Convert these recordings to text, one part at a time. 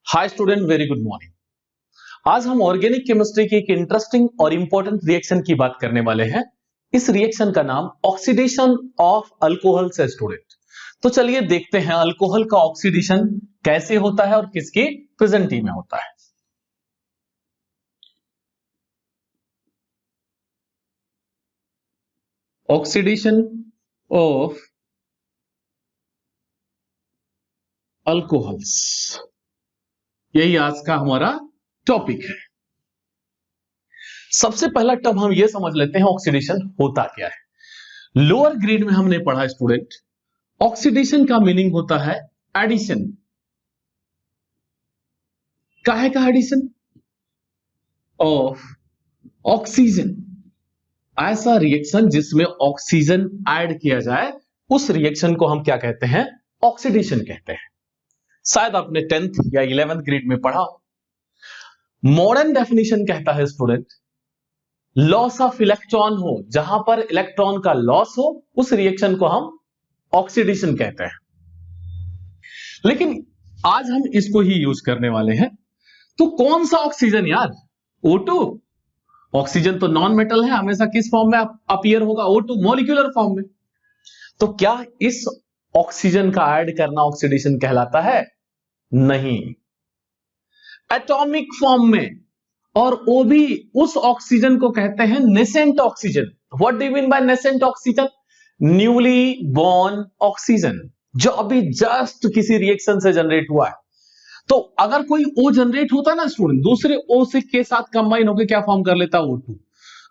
Hi student, very good morning. आज हम organic chemistry की एक इंटरेस्टिंग और इंपॉर्टेंट रिएक्शन की बात करने वाले हैं। इस रिएक्शन का नाम ऑक्सीडेशन ऑफ अल्कोहल्स है स्टूडेंट। तो चलिए देखते हैं अल्कोहल का ऑक्सीडेशन कैसे होता है और किसकी प्रेजेंटी में होता है। ऑक्सीडेशन ऑफ अल्कोहल्स, यही आज का हमारा टॉपिक है। सबसे पहला टर्म हम यह समझ लेते हैं ऑक्सीडेशन होता क्या है। लोअर ग्रेड में हमने पढ़ा स्टूडेंट, ऑक्सीडेशन का मीनिंग होता है एडिशन। काहे का एडिशन? Of oxygen. ऐसा रिएक्शन जिसमें ऑक्सीजन ऐड किया जाए, उस रिएक्शन को हम क्या कहते हैं? ऑक्सीडेशन कहते हैं। शायद आपने 10th या 11th ग्रेड में पढ़ा। मॉडर्न डेफिनेशन कहता है स्टूडेंट, लॉस ऑफ इलेक्ट्रॉन हो, जहां पर इलेक्ट्रॉन का लॉस हो, उस रिएक्शन को हम ऑक्सीडेशन कहते हैं। लेकिन आज हम इसको ही यूज करने वाले हैं। तो कौन सा ऑक्सीजन यार? O2। ऑक्सीजन तो नॉन मेटल है, हमेशा किस फॉर्म में अपीयर होगा? O2, मॉलिक्यूलर फॉर्म में। तो क्या इस ऑक्सीजन का ऐड करना ऑक्सीडेशन कहलाता है? नहीं, एटॉमिक फॉर्म में। और वो भी उस ऑक्सीजन को कहते हैं nascent oxygen. What do you mean by nascent oxygen? Newly born oxygen, जो अभी जस्ट किसी रिएक्शन से जनरेट हुआ है। तो अगर कोई O जनरेट होता है ना स्टूडेंट, दूसरे O से के साथ कंबाइन होकर क्या फॉर्म कर लेता है? O2।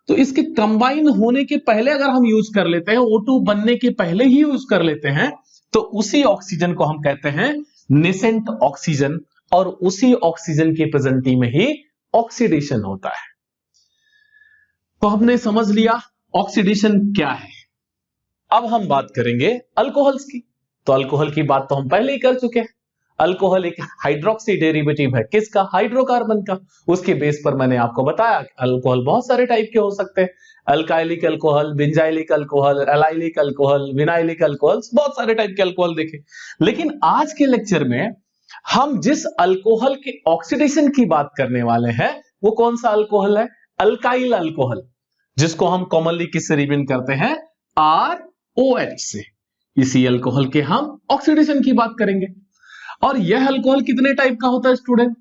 तो इसके कंबाइन होने के पहले अगर हम यूज कर लेते हैं, O2 बनने के पहले ही यूज कर लेते हैं, तो उसी ऑक्सीजन को हम कहते हैं नेसेंट ऑक्सीजन। और उसी ऑक्सीजन की प्रेजेंटी में ही ऑक्सीडेशन होता है। तो हमने समझ लिया ऑक्सीडेशन क्या है। अब हम बात करेंगे अल्कोहल्स की। तो अल्कोहल की बात तो हम पहले ही कर चुके हैं। अल्कोहल एक हाइड्रोक्सी डेरिवेटिव है। किसका? हाइड्रोकार्बन का। उसके बेस पर मैंने आपको बताया अल्कोहल बहुत सारे टाइप के हो सकते हैं। Alkylic alcohol, benzylic alcohol, allylic alcohol, vinylic alcohol, बहुत सारे टाइप के अल्कोहल देखे। लेकिन आज के लेक्चर में हम जिस अल्कोहल के ऑक्सीडेशन की बात करने वाले हैं, वो कौन सा अल्कोहल है? अल्काइल अल्कोहल, जिसको हम कॉमनली किससे रिप्रेजेंट करते हैं? ROH से। इसी अल्कोहल के हम ऑक्सीडेशन की बात करेंगे। और यह अल्कोहल कितने टाइप का होता है स्टूडेंट?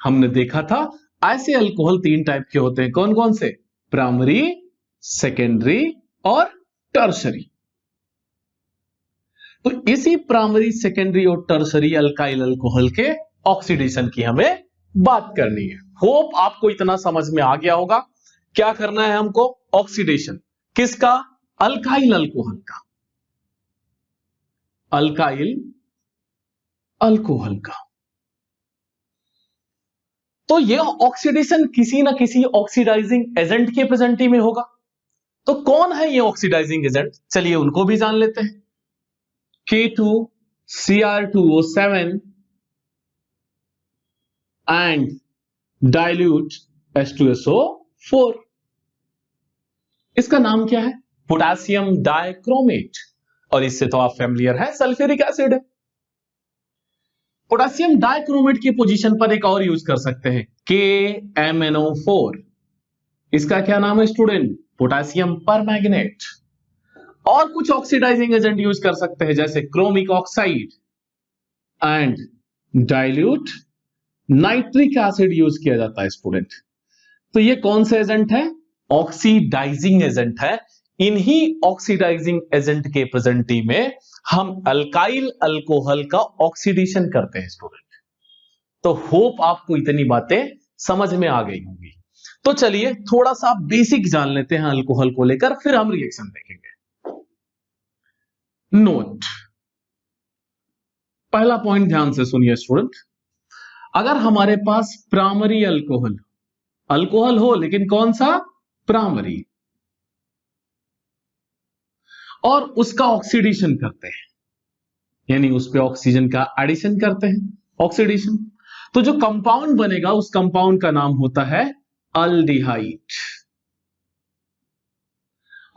हमने देखा था ऐसे अल्कोहल 3 टाइप के होते हैं। कौन कौन से? प्राइमरी, सेकेंडरी और टर्शरी। तो इसी प्राइमरी, सेकेंडरी और टर्शरी अल्काइल अल्कोहल के ऑक्सीडेशन की हमें बात करनी है। होप आपको इतना समझ में आ गया होगा। क्या करना है हमको? ऑक्सीडेशन किसका? अल्काइल अल्कोहल का। अल्काइल अल्कोहल का। तो यह ऑक्सीडेशन किसी ना किसी ऑक्सीडाइजिंग एजेंट के प्रेजेंटी में होगा। तो कौन है ये ऑक्सीडाइजिंग एजेंट? चलिए उनको भी जान लेते हैं। K2Cr2O7 and dilute H2SO4। इसका नाम क्या है? Potassium dichromate. और इससे तो आप फैमिलियर है, सल्फ्यूरिक एसिड है। पोटेशियम डाइक्रोमेट की पोजीशन पर एक और यूज कर सकते हैं, KMnO4। इसका क्या नाम है स्टूडेंट? Potassium permanganate. और कुछ ऑक्सीडाइजिंग एजेंट यूज कर सकते हैं, जैसे chromic oxide and dilute nitric acid use किया जाता है स्टूडेंट। तो ये कौन से एजेंट है? ऑक्सीडाइजिंग एजेंट है। इन्हीं ऑक्सीडाइजिंग एजेंट के प्रेजेंटी में हम अल्काइल अल्कोहल का ऑक्सीडेशन करते हैं स्टूडेंट। तो होप आपको इतनी बातें समझ में आ गई होंगी। तो चलिए थोड़ा सा बेसिक जान लेते हैं अल्कोहल को लेकर, फिर हम रिएक्शन देखेंगे। नोट, पहला पॉइंट ध्यान से सुनिए स्टूडेंट। अगर हमारे पास प्राइमरी अल्कोहल हो, लेकिन कौन सा? प्राइमरी, और उसका ऑक्सीडेशन करते हैं, यानी उस पे ऑक्सीजन का एडिशन करते हैं, ऑक्सीडेशन, तो जो कंपाउंड बनेगा उस कंपाउंड का नाम होता है अल्डिहाइड।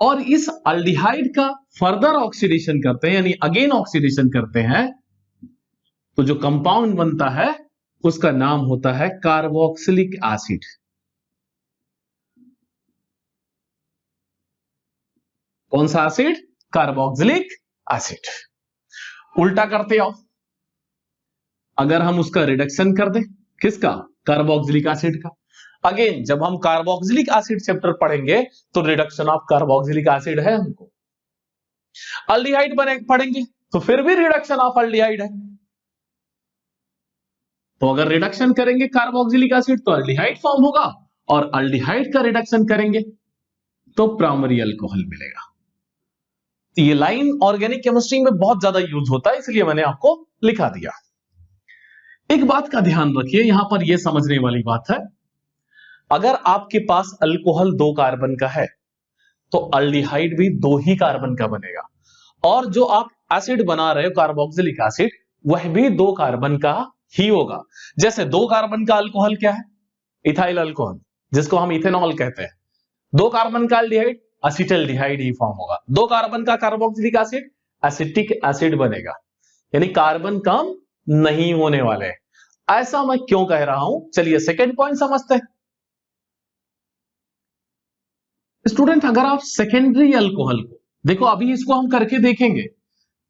और इस अल्डिहाइड का फर्दर ऑक्सीडेशन करते हैं, यानी अगेन ऑक्सीडेशन करते हैं तो जो कंपाउंड बनता है उसका नाम होता है कार्बोक्सिलिक एसिड। कौन सा एसिड? Carboxylic acid. उल्टा करते हो, अगर हम उसका रिडक्शन कर दें, किसका? कार्बोक्सिलिक एसिड का। अगेन जब हम कार्बोक्सिलिक एसिड चैप्टर पढ़ेंगे तो रिडक्शन ऑफ कार्बोक्सिलिक एसिड है हमको। अल्डिहाइड पढ़ेंगे तो फिर भी रिडक्शन ऑफ अल्डिहाइड है। तो अगर रिडक्शन करेंगे कार्बोक्सिलिक एसिड तो अल्डिहाइड फॉर्म होगा, और अल्डिहाइड का रिडक्शन करेंगे तो प्राइमरी अल्कोहल मिलेगा। तो ये लाइन ऑर्गेनिक केमिस्ट्री में बहुत ज्यादा यूज होता है, इसलिए मैंने आपको लिखा दिया। एक बात का ध्यान रखिए, यहां पर यह समझने वाली बात है, अगर आपके पास अल्कोहल 2 कार्बन का है तो अल्डिहाइड भी 2 ही कार्बन का बनेगा, और जो आप एसिड बना रहे हो कार्बोक्सिलिक एसिड, वह भी 2 कार्बन का ही होगा। जैसे 2 कार्बन का अल्कोहल क्या है? इथाइल अल्कोहल, जिसको हम इथेनॉल कहते हैं। 2 कार्बन का अल्डिहाइड एसिटल्डिहाइड ही फॉर्म होगा। 2 कार्बन का कार्बोक्सिलिक एसिड एसिटिक एसिड बनेगा, यानी कार्बन कम नहीं होने वाले। ऐसा मैं क्यों कह रहा हूं, चलिए सेकेंड पॉइंट समझते हैं। स्टूडेंट, अगर आप सेकेंडरी अल्कोहल को देखो, अभी इसको हम करके देखेंगे।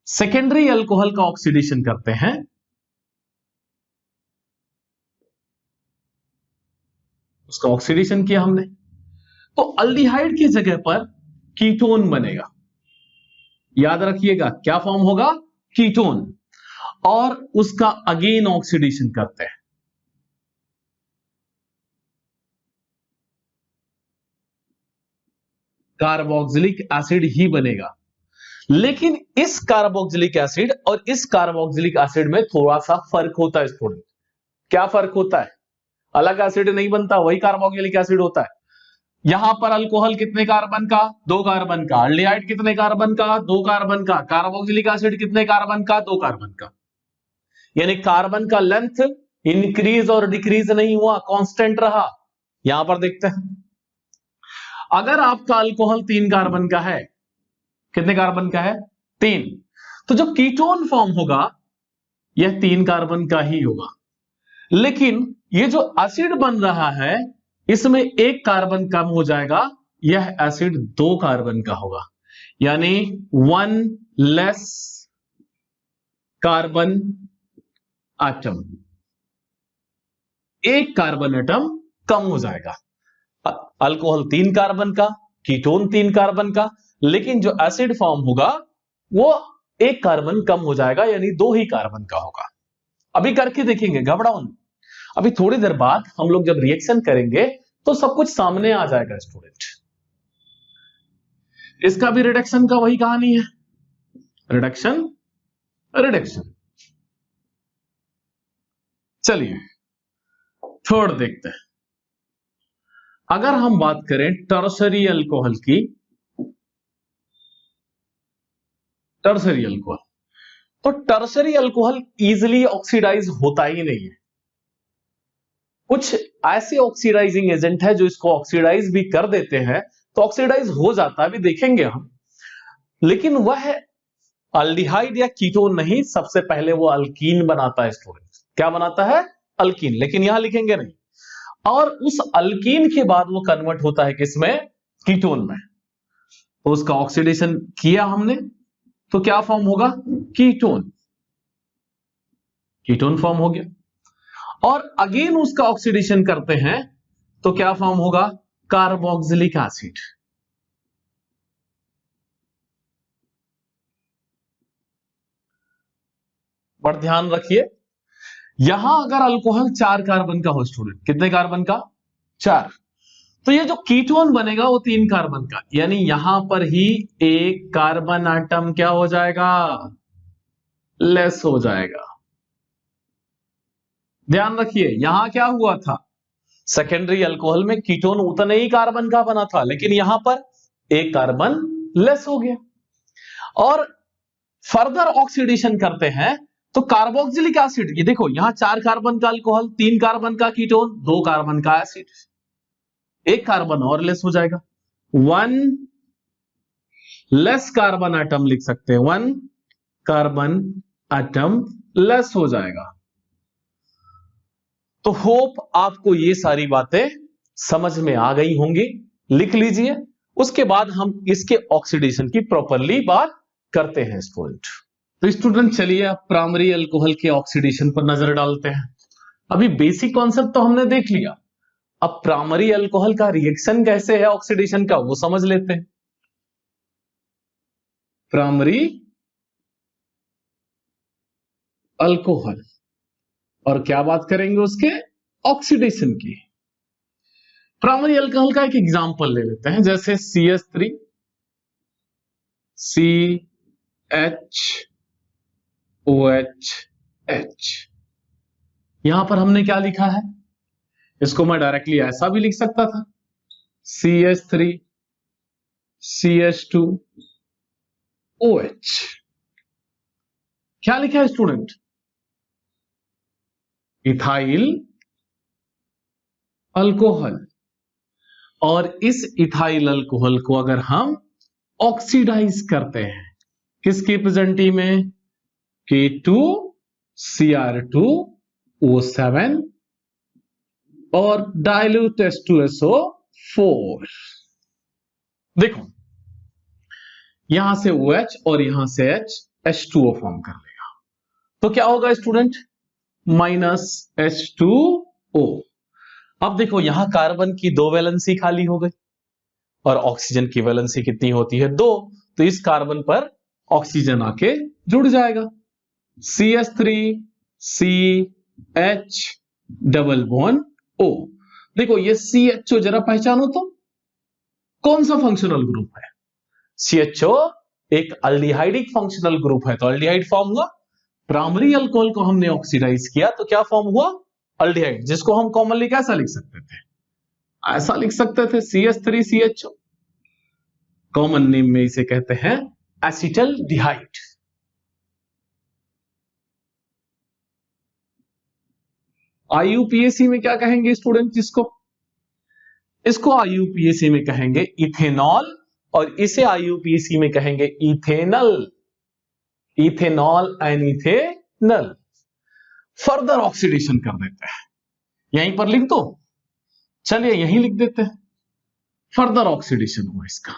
सेकेंडरी अल्कोहल का ऑक्सीडेशन करते हैं, उसका ऑक्सीडेशन किया हमने, तो अल्डिहाइड की जगह पर कीटोन बनेगा। याद रखिएगा क्या फॉर्म होगा? कीटोन। और उसका अगेन ऑक्सीडेशन करते हैं, कार्बोक्सिलिक एसिड ही बनेगा। लेकिन इस कार्बोक्सिलिक एसिड और इस कार्बोक्सिलिक एसिड में थोड़ा सा फर्क होता है स्टूडेंट। क्या फर्क होता है? अलग एसिड नहीं बनता, वही कार्बोक्सिलिक एसिड होता है। यहां पर अल्कोहल कितने कार्बन का? 2 कार्बन का। अल्डिहाइड कितने कार्बन का? 2 कार्बन का। कार्बोक्सिलिक एसिड कितने कार्बन का? 2 कार्बन का। यानी कार्बन का लेंथ इंक्रीज और डिक्रीज नहीं हुआ, कांस्टेंट रहा। यहां पर देखते हैं, अगर आपका अल्कोहल 3 कार्बन का है, कितने कार्बन का है? 3, तो जो कीटोन फॉर्म होगा यह 3 कार्बन का ही होगा। लेकिन ये जो एसिड बन रहा है इसमें 1 कार्बन कम हो जाएगा, यह एसिड 2 कार्बन का होगा, यानी 1 less carbon atom, 1 carbon atom कम हो जाएगा। अल्कोहल 3 कार्बन का, कीटोन 3 कार्बन का, लेकिन जो एसिड फॉर्म होगा वो 1 कार्बन कम हो जाएगा, यानी 2 ही कार्बन का होगा। अभी करके देखेंगे, घबराओ नहीं। अभी थोड़ी देर बाद हम लोग जब रिएक्शन करेंगे तो सब कुछ सामने आ जाएगा स्टूडेंट। इसका भी रिडक्शन का वही कहानी है, रिडक्शन रिडक्शन। चलिए थर्ड देखते हैं। अगर हम बात करें टर्शरी अल्कोहल की, टर्शरी अल्कोहल, तो टर्शरी अल्कोहल इजीली ऑक्सीडाइज होता ही नहीं है। कुछ ऐसे ऑक्सीडाइजिंग एजेंट है जो इसको ऑक्सीडाइज भी कर देते हैं, तो ऑक्सीडाइज हो जाता है, अभी देखेंगे हम। लेकिन वह अल्डिहाइड या कीटोन नहीं, सबसे पहले वो अल्कीन बनाता है स्टूडेंट। क्या बनाता है? अल्कीन। लेकिन यहां लिखेंगे नहीं। और उस अल्कीन के बाद वो कन्वर्ट होता है किसमें? कीटोन में। तो उसका ऑक्सीडेशन किया हमने तो क्या फॉर्म होगा? कीटोन। कीटोन फॉर्म हो गया। और अगेन उसका ऑक्सीडेशन करते हैं तो क्या फॉर्म होगा? Carboxylic acid. पर ध्यान रखिए, यहां अगर अल्कोहल 4 कार्बन का हो स्टूडेंट, कितने कार्बन का? 4, तो ये जो कीटोन बनेगा वो 3 कार्बन का, यानी यहां पर ही 1 कार्बन एटम क्या हो जाएगा? लेस हो जाएगा। ध्यान रखिए, यहां क्या हुआ था? सेकेंडरी अल्कोहल में कीटोन उतने ही कार्बन का बना था, लेकिन यहां पर 1 कार्बन लेस हो गया। और फर्दर ऑक्सीडेशन करते हैं तो कार्बोक्सिलिक एसिड, ये देखो यहां 4 कार्बन का अल्कोहल, 3 कार्बन का कीटोन, 2 कार्बन का एसिड, 1 कार्बन और लेस हो जाएगा। 1 लेस कार्बन एटम लिख सकते हैं, 1 कार्बन एटम लेस हो जाएगा। तो होप आपको ये सारी बातें समझ में आ गई होंगी, लिख लीजिए। उसके बाद हम इसके ऑक्सीडेशन की प्रॉपरली बात करते हैं स्टूडेंट। तो स्टूडेंट चलिए अब प्राइमरी अल्कोहल के ऑक्सीडेशन पर नजर डालते हैं। अभी बेसिक कॉन्सेप्ट तो हमने देख लिया, अब प्राइमरी अल्कोहल का रिएक्शन कैसे है ऑक्सीडेशन का वो समझ लेते हैं। प्राइमरी अल्कोहल और क्या बात करेंगे उसके ऑक्सीडेशन की। प्राइमरी अल्कोहल का एक एग्जांपल ले लेते हैं, जैसे CH3 CHOH। यहां पर हमने क्या लिखा है, इसको मैं डायरेक्टली ऐसा भी लिख सकता था, CH3 CH2OH। क्या लिखा है स्टूडेंट, इथाइल अल्कोहल। और इस इथाइल अल्कोहल को अगर हम ऑक्सीडाइज करते हैं किसकी प्रेजेंटी में, K2Cr2O7 और डाइल्यूट H2SO4। देखो यहां से OH और यहां से H H2O फॉर्म कर लेगा, तो क्या होगा स्टूडेंट, -H2O। अब देखो यहां कार्बन की 2 वैलेंसी खाली हो गई और ऑक्सीजन की वैलेंसी कितनी होती है 2, तो इस कार्बन पर ऑक्सीजन आके जुड़ जाएगा, CH3 CH double bond O। देखो ये CHO जरा पहचानो तो कौन सा फंक्शनल ग्रुप है, CHO एक अल्डिहाइडिक फंक्शनल ग्रुप है, तो अल्डिहाइड फॉर्म हुआ। प्राइमरी अल्कोहल को हमने ऑक्सीडाइज किया तो क्या फॉर्म हुआ, अल्डिहाइड, जिसको हम कॉमनली कैसा लिख सकते थे, ऐसा लिख सकते थे CH3 CHO। कॉमन नेम में इसे कहते हैं एसिटल्डिहाइड। IUPAC में क्या कहेंगे स्टूडेंट, इसको IUPAC में कहेंगे इथेनॉल और इसे IUPAC में कहेंगे ethanal, ethanol and ethanal. Further oxidation कर देते हैं, यहीं पर लिख दो, चलिए यहीं लिख देते हैं, फर्दर ऑक्सीडेशन हुआ इसका।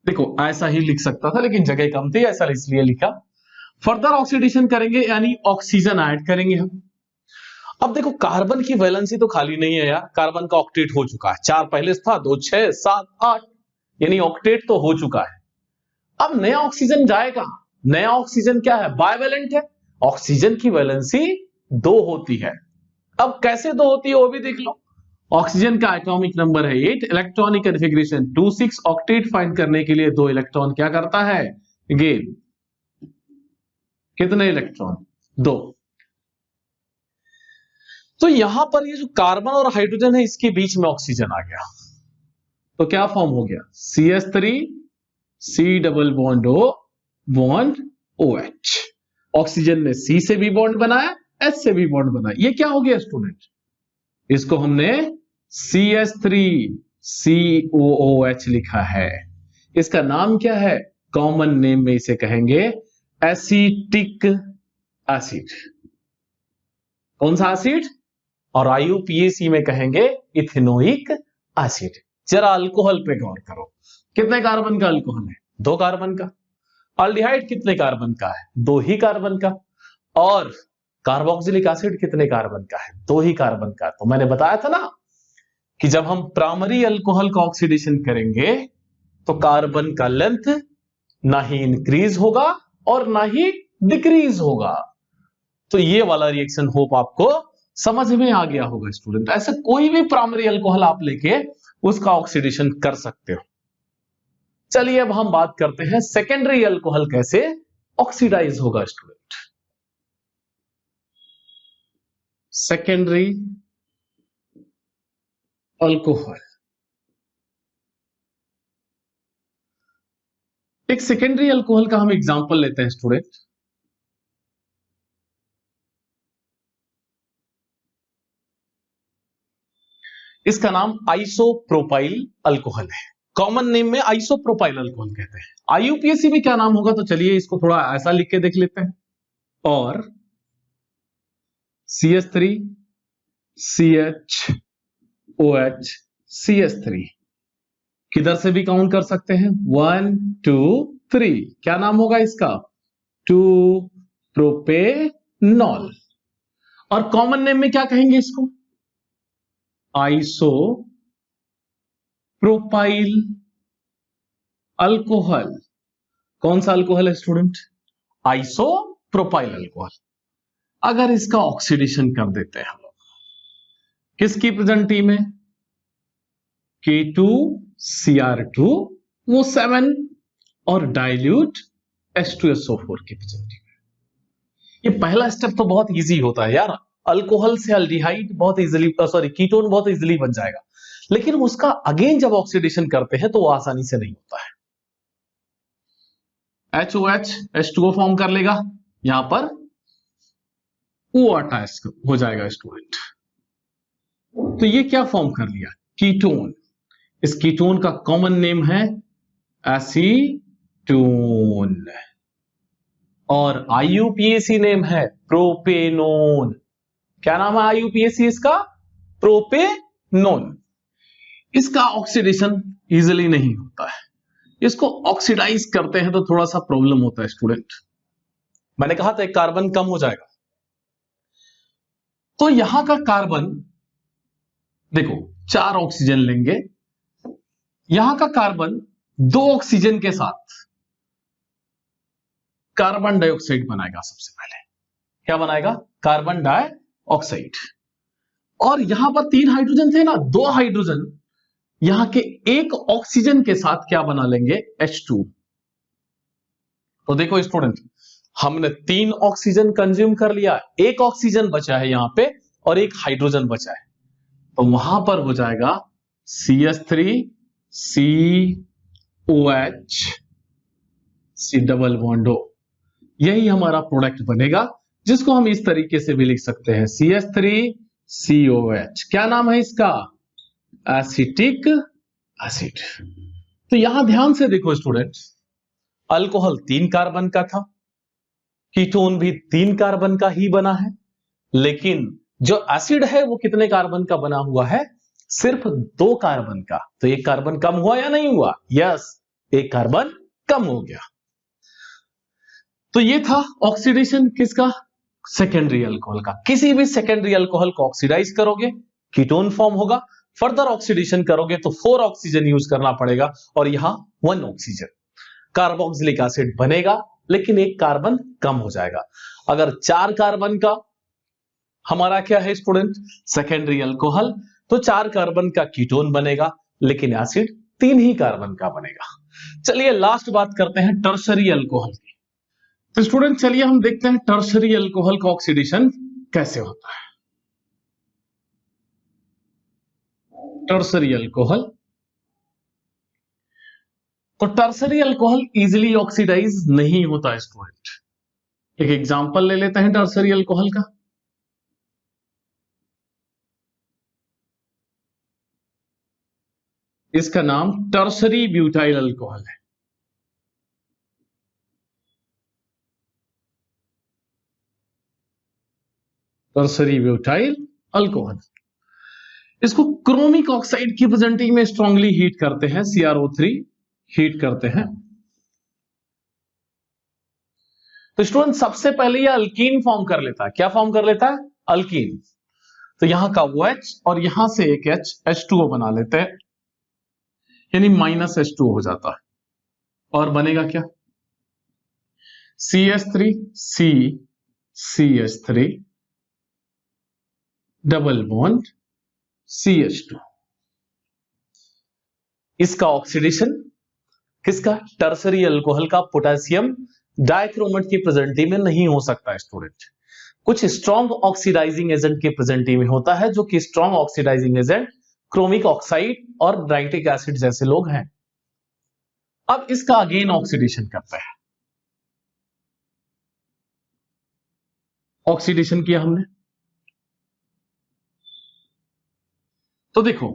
देखो ऐसा ही लिख सकता था लेकिन जगह कम थी, ऐसा इसलिए लिखा। फर्दर ऑक्सीडेशन करेंगे यानी ऑक्सीजन ऐड करेंगे हम। अब देखो कार्बन की वैलेंसी तो खाली नहीं है यार, कार्बन का ऑक्टेट हो चुका है, 4 पहले था, 2 6 7 8, यानी ऑक्टेट तो हो चुका है। अब नया ऑक्सीजन जाएगा, नया ऑक्सीजन क्या है, बायवैलेंट है, ऑक्सीजन की वैलेंसी 2 होती है। अब कैसे 2 होती है वो भी देख लो, ऑक्सीजन का एटॉमिक नंबर है 8, इलेक्ट्रॉनिक कॉन्फ़िगरेशन 2 6, ऑक्टेट फाइंड करने के लिए 2 इलेक्ट्रॉन क्या करता है गेन, कितने इलेक्ट्रॉन 2। तो यहां पर ये जो कार्बन और हाइड्रोजन है इसके बीच में ऑक्सीजन आ गया, तो क्या फॉर्म हो गया CH3 C double bond O bond OH। Oxygen ने C से भी बॉन्ड बनाया, H से भी बॉन्ड बनाया, ये क्या हो गया स्टूडेंट, इसको हमने CH3 COOH लिखा है। इसका नाम क्या है, कॉमन नेम में इसे कहेंगे एसिटिक एसिड। कौन सा एसिड, और IUPAC में कहेंगे इथेनोइक एसिड। जरा अल्कोहल पे गौर करो, कितने कार्बन का अल्कोहल है, 2 कार्बन का। अल्डिहाइड कितने कार्बन का है, 2 ही कार्बन का। और कार्बोक्सिलिक एसिड कितने कार्बन का है, 2 ही कार्बन का। तो मैंने बताया था ना कि जब हम प्राइमरी अल्कोहल का ऑक्सीडेशन करेंगे तो कार्बन का लेंथ ना ही इंक्रीज होगा और ना ही डिक्रीज होगा। तो ये वाला रिएक्शन होप आपको समझ में आ गया होगा स्टूडेंट। ऐसे कोई भी प्राइमरी अल्कोहल आप लेके उसका ऑक्सीडेशन कर सकते हो। चलिए अब हम बात करते हैं सेकेंडरी अल्कोहल कैसे ऑक्सीडाइज होगा स्टूडेंट। सेकेंडरी अल्कोहल, एक सेकेंडरी अल्कोहल का हम एग्जांपल लेते हैं स्टूडेंट। इसका नाम आइसोप्रोपाइल अल्कोहल है, कॉमन नेम में आइसोप्रोपाइल अल्कोहल कहते हैं। आईयूपीएसी में क्या नाम होगा, तो चलिए इसको थोड़ा ऐसा लिख के देख लेते हैं। और CH3 CHOH CH3 किधर से भी काउंट कर सकते हैं, 1 2 3। क्या नाम होगा इसका, 2 प्रोपेनॉल। और कॉमन नेम में क्या कहेंगे इसको, आइसो प्रोपाइल अल्कोहल। कौन सा अल्कोहल है स्टूडेंट, आइसो प्रोपाइल अल्कोहल। अगर इसका ऑक्सीडेशन कर देते हैं हम लोग, किसकी प्रेजेंटी में, K2Cr2 वो 7 और डाइल्यूट H2SO4 की प्रेजेंटी में। ये पहला स्टेप तो बहुत इजी होता है यार, अल्कोहल से अल्डिहाइड बहुत इजीली, सॉरी कीटोन बहुत इजीली बन जाएगा। लेकिन उसका अगेन जब ऑक्सीडेशन करते हैं तो वो आसानी से नहीं होता है। HOH H2O फॉर्म कर लेगा, यहां पर OH हो जाएगा स्टूडेंट। तो ये क्या फॉर्म कर लिया, कीटोन। इस कीटोन का कॉमन नेम है एसीटोन और आईयूपीएसी नेम है प्रोपेनोन। क्या नाम है आईयूपीएसी इसका, प्रोपेनोन। इसका ऑक्सीडेशन इजीली नहीं होता है, इसको ऑक्सीडाइज करते हैं तो थोड़ा सा प्रॉब्लम होता है स्टूडेंट। मैंने कहा था एक कार्बन कम हो जाएगा। तो यहां का कार्बन देखो 4 ऑक्सीजन लेंगे, यहां का कार्बन 2 ऑक्सीजन के साथ कार्बन डाइऑक्साइड बनाएगा। सबसे पहले क्या बनाएगा, कार्बन डाइऑक्साइड। और यहां पर 3 हाइड्रोजन थे ना, 2 हाइड्रोजन यहां के 1 ऑक्सीजन के साथ क्या बना लेंगे, H2। तो देखो स्टूडेंट, हमने 3 ऑक्सीजन कंज्यूम कर लिया, 1 ऑक्सीजन बचा है यहां पे और 1 हाइड्रोजन बचा है, तो वहां पर हो जाएगा CH3 COH C double bond O। यही हमारा प्रोडक्ट बनेगा, जिसको हम इस तरीके से भी लिख सकते हैं CH3 COH। क्या नाम है इसका, एसिटिक एसिड। तो यहां ध्यान से देखो स्टूडेंट्स, अल्कोहल 3 कार्बन का था, कीटोन भी 3 कार्बन का ही बना है, लेकिन जो एसिड है वो कितने कार्बन का बना हुआ है, सिर्फ 2 कार्बन का। तो 1 कार्बन कम हुआ या नहीं हुआ, यस 1 कार्बन कम हो गया। तो ये था ऑक्सीडेशन किसका, सेकेंडरी अल्कोहल का। किसी भी सेकेंडरी अल्कोहल को ऑक्सीडाइज करोगे कीटोन फॉर्म होगा, फर्दर ऑक्सीडेशन करोगे तो 4 ऑक्सीजन यूज करना पड़ेगा और यहां 1 ऑक्सीजन, कार्बोक्सिलिक एसिड बनेगा लेकिन 1 कार्बन कम हो जाएगा। अगर 4 कार्बन का हमारा क्या है स्टूडेंट, सेकेंडरी अल्कोहल, तो 4 कार्बन का कीटोन बनेगा लेकिन एसिड 3 ही कार्बन का बनेगा। चलिए लास्ट बात करते हैं टर्शरी अल्कोहल की। तो स्टूडेंट चलिए हम देखते हैं टर्शरी अल्कोहल का ऑक्सीडेशन कैसे होता है। टर्शरी अल्कोहल, तो टर्शरी अल्कोहल इजीली ऑक्सीडाइज नहीं होता है स्टूडेंट। एक एग्जांपल ले लेते हैं टर्शरी अल्कोहल का। इसका नाम टर्शरी ब्यूटाइल अल्कोहल है। टर्शरी ब्यूटाइल अल्कोहल, इसको क्रोमिक ऑक्साइड की प्रेजेंटिंग में स्ट्रांगली हीट करते हैं, CrO3 हीट करते हैं। तो स्टूडेंट सबसे पहले यह अल्कीन फॉर्म कर लेता है। क्या फॉर्म कर लेता है, अल्कीन। तो यहां का OH और यहां से एक H H2O बना लेते हैं, यानी -H2O हो जाता है और बनेगा क्या, CH3 CH3 double bond CH2। इसका ऑक्सीडेशन किसका, टर्शरी अल्कोहल का पोटेशियम डाइक्रोमेट की प्रेजेंटी में नहीं हो सकता है स्टूडेंट। कुछ स्ट्रॉन्ग ऑक्सीडाइजिंग एजेंट के प्रेजेंटी में होता है, जो कि strong oxidising agent chromic oxide और नाइट्रिक एसिड जैसे लोग हैं। अब इसका अगेन ऑक्सीडेशन करते हैं। ऑक्सीडेशन किया हमने, तो देखो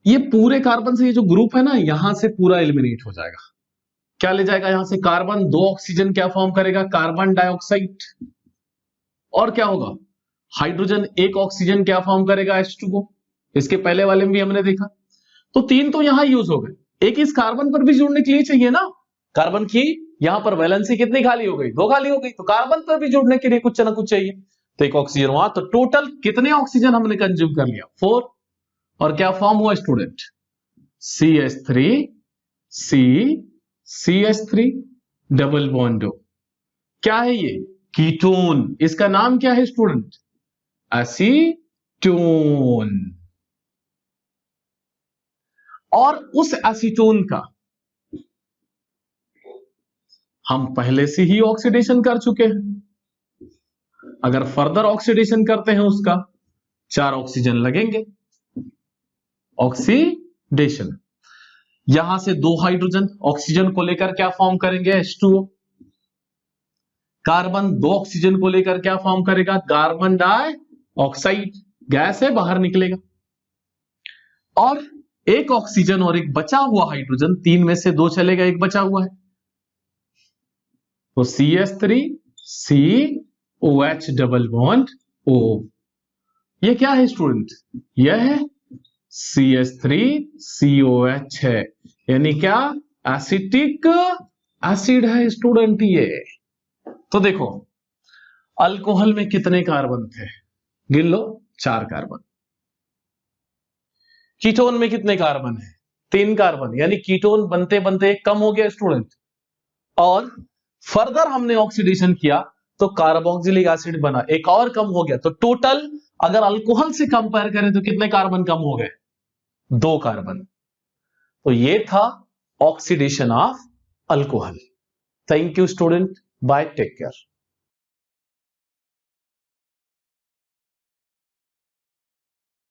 ये पूरे कार्बन से ये जो ग्रुप है ना यहां से पूरा एलिमिनेट हो जाएगा। क्या ले जाएगा यहां से? कार्बन, 2 ऑक्सीजन क्या फॉर्म करेगा? Carbon dioxide. और क्या होगा? हाइड्रोजन, 1 ऑक्सीजन क्या फॉर्म करेगा? H2O। इसके पहले वाले में भी हमने देखा। तो 3 तो यहां यूज हो गए, एक इस कार्बन पर भी जुड़ने के लिए चाहिए ना। कार्बन की यहां पर वैलेंसी कितनी खाली हो गई? 2 खाली हो गई, तो कार्बन पर भी जुड़ने के लिए कुछ ना कुछ चाहिए, तो 1 ऑक्सीजन हुआ। तो टोटल कितने ऑक्सीजन हमने कंज्यूम कर लिया? 4। और क्या फॉर्म हुआ student? CH3 C CH3 double bond. क्या है ये? कीटोन। इसका नाम क्या है स्टूडेंट? एसीटोन। और उस एसीटोन का हम पहले से ही ऑक्सीडेशन कर चुके हैं। अगर फर्दर ऑक्सीडेशन करते हैं उसका 4 ऑक्सीजन लगेंगे। ऑक्सीडेशन, यहां से 2 हाइड्रोजन ऑक्सीजन को लेकर क्या फॉर्म करेंगे? H2O। कार्बन 2 ऑक्सीजन को लेकर क्या फॉर्म करेगा? Carbon dioxide. गैस है, बाहर निकलेगा। और 1 ऑक्सीजन और एक बचा हुआ हाइड्रोजन, 3 में से 2 चलेगा, 1 बचा हुआ है, तो CH3 COH double bond O। ये क्या है स्टूडेंट? यह है CH3 COH है, यानी क्या? एसिटिक एसिड है स्टूडेंट ये। तो देखो अल्कोहल में कितने कार्बन थे? गिन लो, 4 कार्बन। कीटोन में कितने कार्बन है? 3 कार्बन, यानी कीटोन बनते बनते कम हो गया स्टूडेंट। और फर्दर हमने ऑक्सीडेशन किया तो कार्बोक्सिलिक एसिड बना, एक और कम हो गया। तो टोटल अगर अल्कोहल से कंपेयर करें तो कितने कार्बन कम हो गए? 2 कार्बन। तो ये था oxidation of alcohol. Thank you student, bye, take care.